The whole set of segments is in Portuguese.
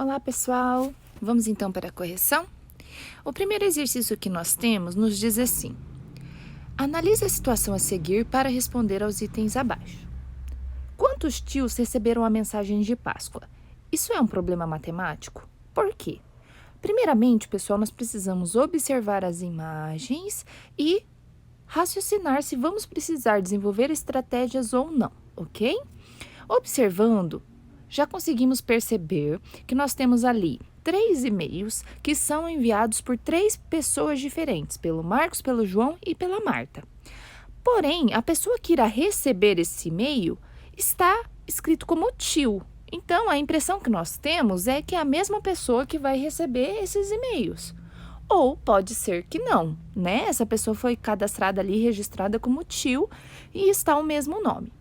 Olá, pessoal! Vamos então para a correção? O primeiro exercício que nós temos nos diz assim: analise a situação a seguir para responder aos itens abaixo. Quantos tios receberam a mensagem de Páscoa? Isso é um problema matemático? Por quê? Primeiramente, pessoal, nós precisamos observar as imagens e raciocinar se vamos precisar desenvolver estratégias ou não, ok? Observando, já conseguimos perceber que nós temos ali 3 e-mails que são enviados por 3 pessoas diferentes, pelo Marcos, pelo João e pela Marta. Porém, a pessoa que irá receber esse e-mail está escrito como tio. Então, a impressão que nós temos é que é a mesma pessoa que vai receber esses e-mails. Ou pode ser que não, né? Essa pessoa foi cadastrada ali, registrada como tio e está o mesmo nome.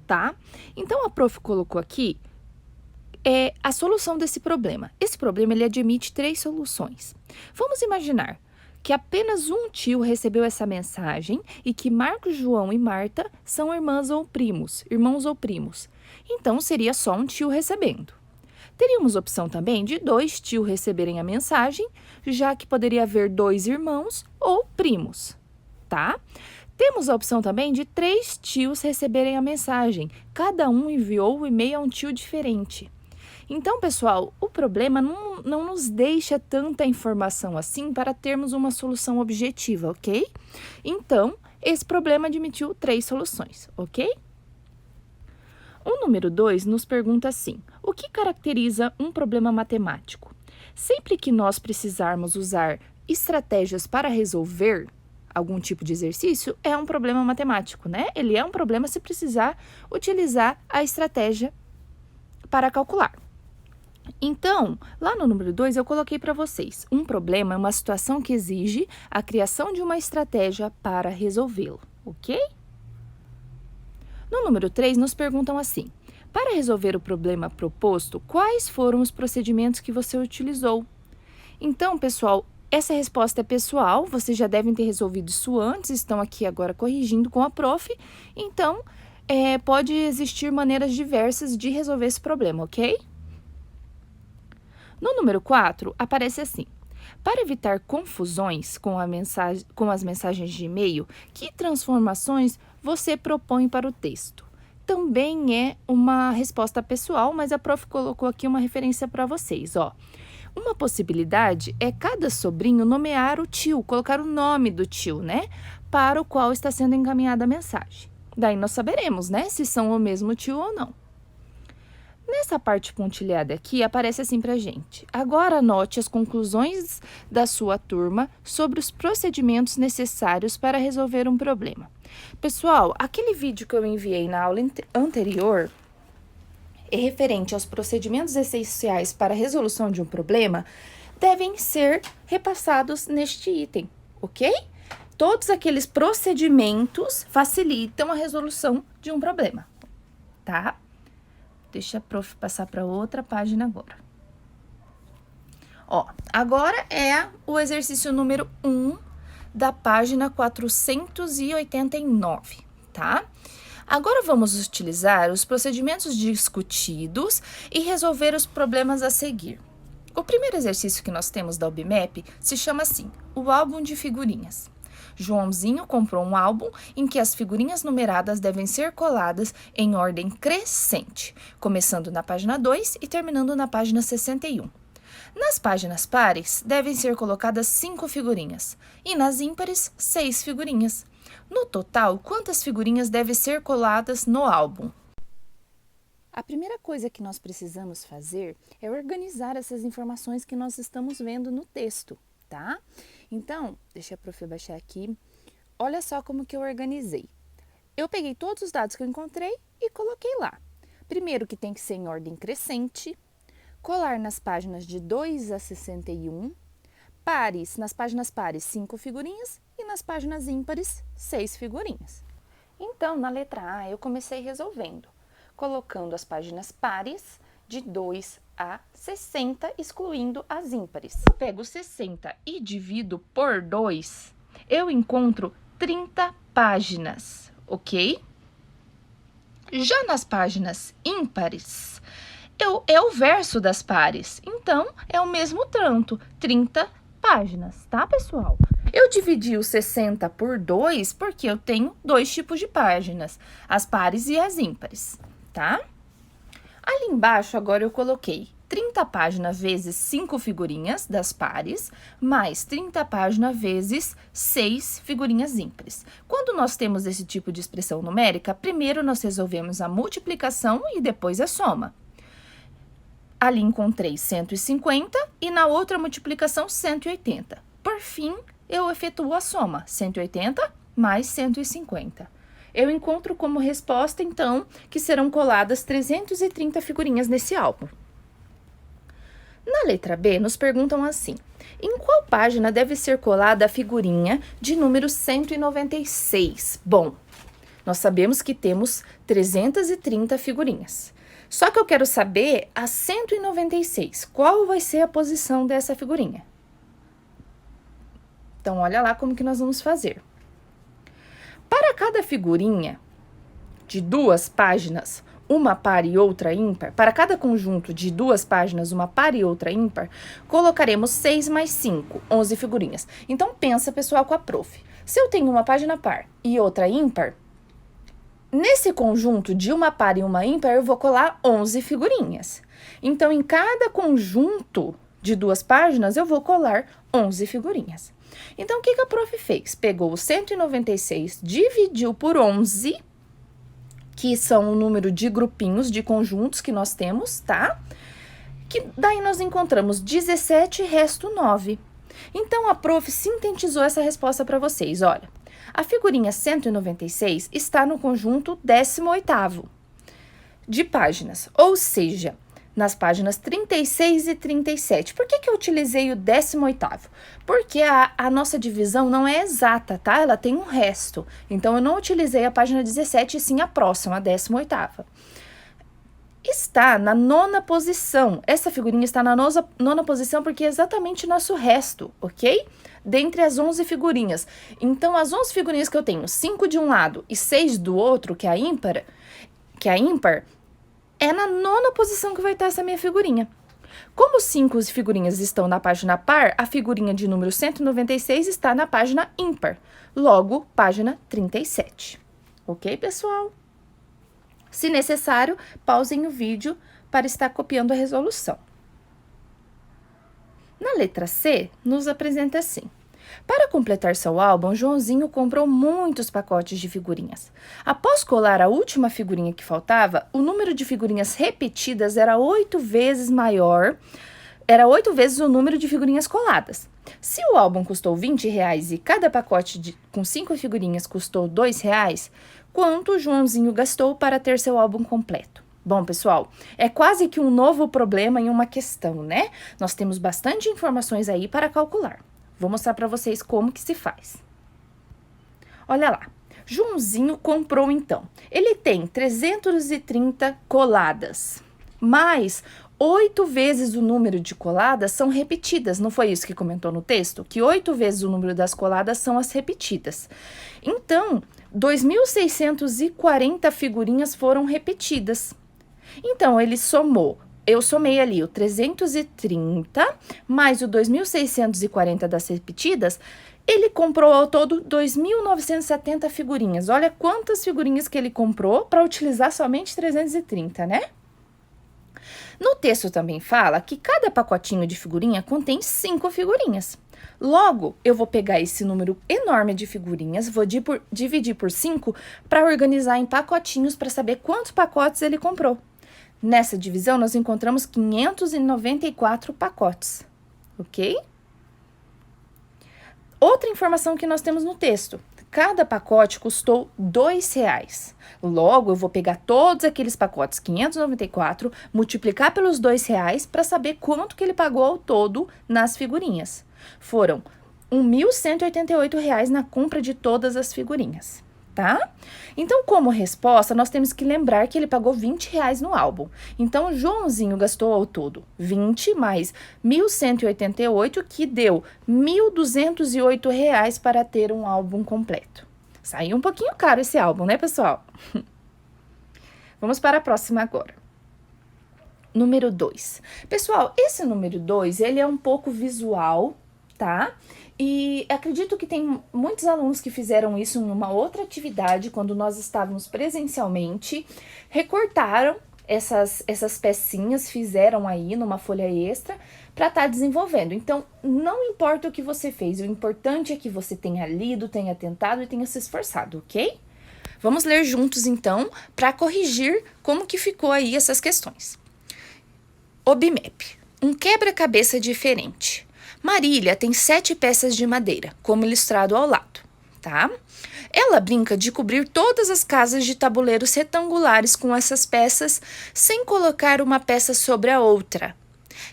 Tá? Então, a prof colocou aqui a solução desse problema. Esse problema ele admite 3 soluções. Vamos imaginar que apenas um tio recebeu essa mensagem e que Marcos, João e Marta são irmãos ou primos. Então, seria só um tio recebendo. Teríamos opção também de 2 tios receberem a mensagem, já que poderia haver 2 irmãos ou primos, tá? Temos a opção também de 3 tios receberem a mensagem. Cada um enviou o e-mail a um tio diferente. Então, pessoal, o problema não nos deixa tanta informação assim para termos uma solução objetiva, ok? Então, esse problema admitiu 3 soluções, ok? O número 2 nos pergunta assim: o que caracteriza um problema matemático? Sempre que nós precisarmos usar estratégias para resolver algum tipo de exercício, é um problema matemático, né? Ele é um problema se precisar utilizar a estratégia para calcular. Então, lá no número 2, eu coloquei para vocês: um problema é uma situação que exige a criação de uma estratégia para resolvê-lo, ok? No número 3, nos perguntam assim: para resolver o problema proposto, quais foram os procedimentos que você utilizou? Então, pessoal, essa resposta é pessoal, vocês já devem ter resolvido isso antes, estão aqui agora corrigindo com a prof. Então, pode existir maneiras diversas de resolver esse problema, ok? No número 4, aparece assim: para evitar confusões com as mensagens de e-mail, que transformações você propõe para o texto? Também é uma resposta pessoal, mas a prof colocou aqui uma referência para vocês, ó. Uma possibilidade é cada sobrinho nomear o tio, colocar o nome do tio, né? Para o qual está sendo encaminhada a mensagem. Daí nós saberemos, né? Se são o mesmo tio ou não. Nessa parte pontilhada aqui, aparece assim pra gente: agora anote as conclusões da sua turma sobre os procedimentos necessários para resolver um problema. Pessoal, aquele vídeo que eu enviei na aula anterior, referente aos procedimentos essenciais para a resolução de um problema, devem ser repassados neste item, ok? Todos aqueles procedimentos facilitam a resolução de um problema, tá? Deixa a prof passar para outra página agora. Ó, agora é o exercício número 1 da página 489, tá? Agora vamos utilizar os procedimentos discutidos e resolver os problemas a seguir. O primeiro exercício que nós temos da UBMAP se chama assim: o álbum de figurinhas. Joãozinho comprou um álbum em que as figurinhas numeradas devem ser coladas em ordem crescente, começando na página 2 e terminando na página 61. Nas páginas pares, devem ser colocadas 5 figurinhas e nas ímpares, 6 figurinhas. No total, quantas figurinhas devem ser coladas no álbum? A primeira coisa que nós precisamos fazer é organizar essas informações que nós estamos vendo no texto, tá? Então, deixa a prof baixar aqui. Olha só como que eu organizei. Eu peguei todos os dados que eu encontrei e coloquei lá. Primeiro que tem que ser em ordem crescente, colar nas páginas de 2 a 61, pares, nas páginas pares 5 figurinhas e nas páginas ímpares 6 figurinhas. Então, na letra A, eu comecei resolvendo, colocando as páginas pares de 2 a 60, excluindo as ímpares. Eu pego 60 e divido por 2, eu encontro 30 páginas, ok? Já nas páginas ímpares, é o verso das pares. Então, é o mesmo tanto, 30 páginas, tá, pessoal? Eu dividi o 60 por 2 porque eu tenho dois tipos de páginas, as pares e as ímpares, tá? Ali embaixo, agora eu coloquei 30 páginas vezes 5 figurinhas das pares, mais 30 páginas vezes 6 figurinhas ímpares. Quando nós temos esse tipo de expressão numérica, primeiro nós resolvemos a multiplicação e depois a soma. Ali encontrei 150 e na outra multiplicação 180. Por fim, eu efetuo a soma, 180 mais 150. Eu encontro como resposta, então, que serão coladas 330 figurinhas nesse álbum. Na letra B, nos perguntam assim: em qual página deve ser colada a figurinha de número 196? Bom, nós sabemos que temos 330 figurinhas. Só que eu quero saber a 196, qual vai ser a posição dessa figurinha? Então, olha lá como que nós vamos fazer. Para cada figurinha de duas páginas, uma par e outra ímpar, para cada conjunto de duas páginas, uma par e outra ímpar, colocaremos 6 mais 5, 11 figurinhas. Então, pensa, pessoal, com a prof. Se eu tenho uma página par e outra ímpar, nesse conjunto de uma par e uma ímpar, eu vou colar 11 figurinhas. Então, em cada conjunto de duas páginas, eu vou colar 11 figurinhas. Então, o que a prof fez? Pegou o 196, dividiu por 11, que são o número de grupinhos, de conjuntos que nós temos, tá? Que daí nós encontramos 17 resto 9. Então, a prof sintetizou essa resposta para vocês. Olha, a figurinha 196 está no conjunto 18º de páginas, ou seja, nas páginas 36 e 37. Por que eu utilizei o 18º? Porque a nossa divisão não é exata, tá? Ela tem um resto. Então, eu não utilizei a página 17, e sim a próxima, a 18ª. Está na 9ª posição. Essa figurinha está na 9ª posição porque é exatamente nosso resto, ok? Dentre as 11 figurinhas. Então, as 11 figurinhas que eu tenho, 5 de um lado e 6 do outro, que é a ímpar, é na 9ª posição que vai estar essa minha figurinha. Como 5 figurinhas estão na página par, a figurinha de número 196 está na página ímpar. Logo, página 37. Ok, pessoal? Se necessário, pausem o vídeo para estar copiando a resolução. Na letra C, nos apresenta assim: para completar seu álbum, Joãozinho comprou muitos pacotes de figurinhas. Após colar a última figurinha que faltava, o número de figurinhas repetidas era 8 vezes maior, era 8 vezes o número de figurinhas coladas. Se o álbum custou R$20 e cada pacote com 5 figurinhas custou R$2, quanto o Joãozinho gastou para ter seu álbum completo? Bom, pessoal, é quase que um novo problema em uma questão, né? Nós temos bastante informações aí para calcular. Vou mostrar para vocês como que se faz. Olha lá, Joãozinho comprou então. Ele tem 330 coladas, mas 8 vezes o número de coladas são repetidas. Não foi isso que comentou no texto? Que 8 vezes o número das coladas são as repetidas. Então, 2.640 figurinhas foram repetidas. Então, ele somou. Eu somei ali o 330 mais o 2.640 das repetidas, ele comprou ao todo 2.970 figurinhas. Olha quantas figurinhas que ele comprou para utilizar somente 330, né? No texto também fala que cada pacotinho de figurinha contém 5 figurinhas. Logo, eu vou pegar esse número enorme de figurinhas, vou dividir por 5 para organizar em pacotinhos para saber quantos pacotes ele comprou. Nessa divisão, nós encontramos 594 pacotes, ok? Outra informação que nós temos no texto: cada pacote custou R$2. Logo, eu vou pegar todos aqueles pacotes, 594, multiplicar pelos R$2 para saber quanto que ele pagou ao todo nas figurinhas. Foram R$1.188 na compra de todas as figurinhas. Tá? Então, como resposta, nós temos que lembrar que ele pagou R$20 no álbum. Então, o Joãozinho gastou ao todo 20 mais 1.188, que deu R$1.208 para ter um álbum completo. Saiu um pouquinho caro esse álbum, né, pessoal? Vamos para a próxima agora. Número 2. Pessoal, esse número 2, ele é um pouco visual, tá? E acredito que tem muitos alunos que fizeram isso em uma outra atividade, quando nós estávamos presencialmente, recortaram essas pecinhas, fizeram aí numa folha extra para estar desenvolvendo. Então, não importa o que você fez, o importante é que você tenha lido, tenha tentado e tenha se esforçado, ok? Vamos ler juntos, então, para corrigir como que ficou aí essas questões. OBMEP, um quebra-cabeça diferente. Marília tem 7 peças de madeira, como ilustrado ao lado, tá? Ela brinca de cobrir todas as casas de tabuleiros retangulares com essas peças, sem colocar uma peça sobre a outra.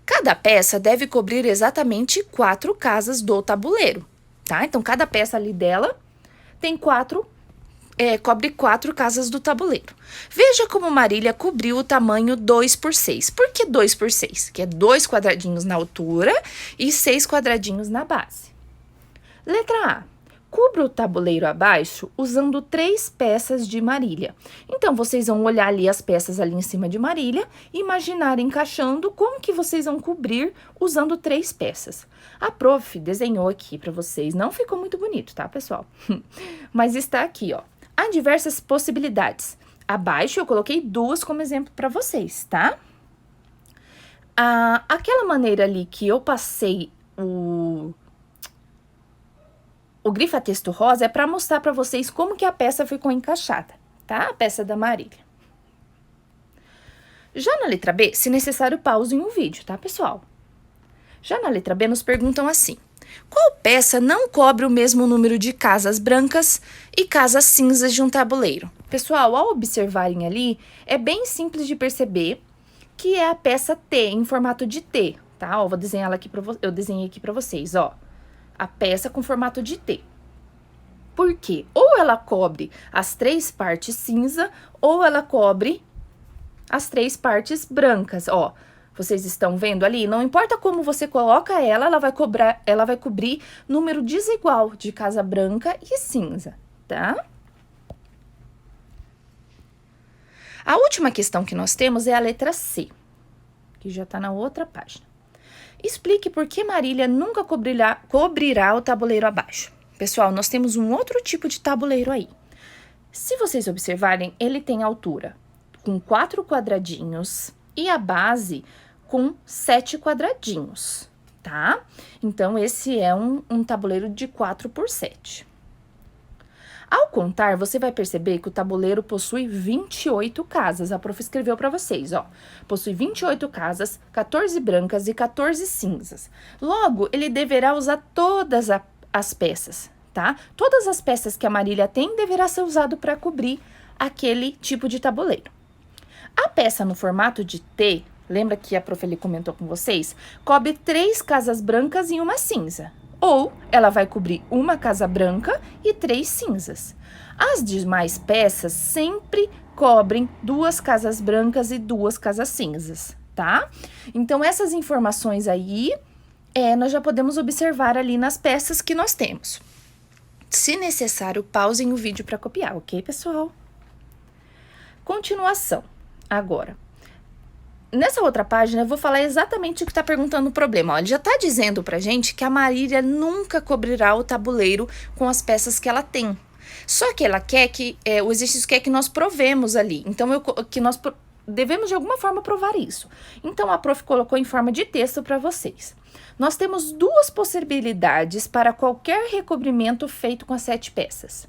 Cada peça deve cobrir exatamente 4 casas do tabuleiro, tá? Então, cada peça ali dela tem cobre 4 casas do tabuleiro. Veja como Marília cobriu o tamanho 2x6. Por que 2x6? Que é 2 quadradinhos na altura e 6 quadradinhos na base. Letra A. Cubra o tabuleiro abaixo usando 3 peças de Marília. Então, vocês vão olhar ali as peças ali em cima de Marília e imaginar encaixando como que vocês vão cobrir usando 3 peças. A prof desenhou aqui para vocês. Não ficou muito bonito, tá, pessoal? Mas está aqui, ó. Há diversas possibilidades. Abaixo eu coloquei 2 como exemplo para vocês, tá? Aquela maneira ali que eu passei o grifa-texto rosa é para mostrar para vocês como que a peça ficou encaixada, tá? A peça da Marília. Já na letra B, se necessário, pausem o vídeo, tá, pessoal? Já na letra B, nos perguntam assim: qual peça não cobre o mesmo número de casas brancas e casas cinzas de um tabuleiro? Pessoal, ao observarem ali, é bem simples de perceber que é a peça T, em formato de T, tá? Ó, vou desenhar ela aqui eu desenhei aqui para vocês, ó. A peça com formato de T. Por quê? Ou ela cobre as 3 partes cinza, ou ela cobre as 3 partes brancas, ó. Vocês estão vendo ali? Não importa como você coloca ela vai cobrir número desigual de casa branca e cinza, tá? A última questão que nós temos é a letra C, que já tá na outra página. Explique por que Marília nunca cobrirá o tabuleiro abaixo. Pessoal, nós temos um outro tipo de tabuleiro aí. Se vocês observarem, ele tem altura com 4 quadradinhos e a base com 7 quadradinhos, tá? Então, esse é um tabuleiro de 4x7. Ao contar, você vai perceber que o tabuleiro possui 28 casas. A prof escreveu para vocês, ó. Possui 28 casas, 14 brancas e 14 cinzas. Logo, ele deverá usar todas as peças, tá? Todas as peças que a Marília tem deverá ser usado para cobrir aquele tipo de tabuleiro. A peça no formato de T, lembra que a prof ali comentou com vocês? Cobre 3 casas brancas e uma cinza. Ou ela vai cobrir uma casa branca e 3 cinzas. As demais peças sempre cobrem 2 casas brancas e 2 casas cinzas, tá? Então, essas informações aí, nós já podemos observar ali nas peças que nós temos. Se necessário, pausem o vídeo para copiar, ok, pessoal? Continuação. Agora, nessa outra página, eu vou falar exatamente o que está perguntando o problema. Ó, ele já está dizendo pra gente que a Marília nunca cobrirá o tabuleiro com as peças que ela tem. Só que ela quer que, o exercício quer que nós provemos ali. Então, que nós devemos de alguma forma provar isso. Então, a prof colocou em forma de texto para vocês. Nós temos 2 possibilidades para qualquer recobrimento feito com as 7 peças.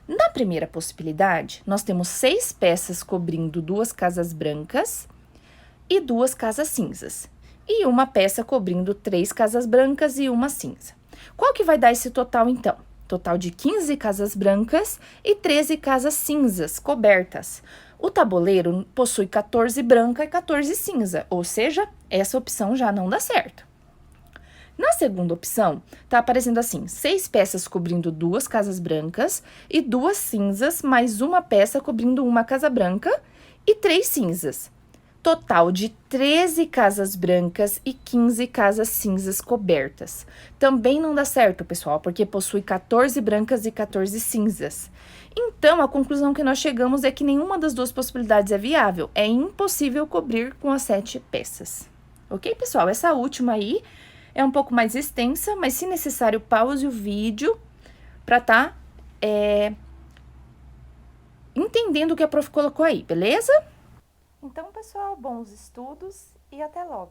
Na primeira possibilidade, nós temos 6 peças cobrindo 2 casas brancas e 2 casas cinzas, e uma peça cobrindo 3 casas brancas e uma cinza. Qual que vai dar esse total, então? Total de 15 casas brancas e 13 casas cinzas cobertas. O tabuleiro possui 14 branca e 14 cinza, ou seja, essa opção já não dá certo. Na segunda opção, tá aparecendo assim, 6 peças cobrindo 2 casas brancas e 2 cinzas, mais uma peça cobrindo uma casa branca e 3 cinzas. total de 13 casas brancas e 15 casas cinzas cobertas. Também não dá certo, pessoal, porque possui 14 brancas e 14 cinzas. Então, a conclusão que nós chegamos é que nenhuma das duas possibilidades é viável. É impossível cobrir com as 7 peças. Ok, pessoal? Essa última aí é um pouco mais extensa, mas se necessário, pause o vídeo para entendendo o que a prof colocou aí, beleza? Então, pessoal, bons estudos e até logo!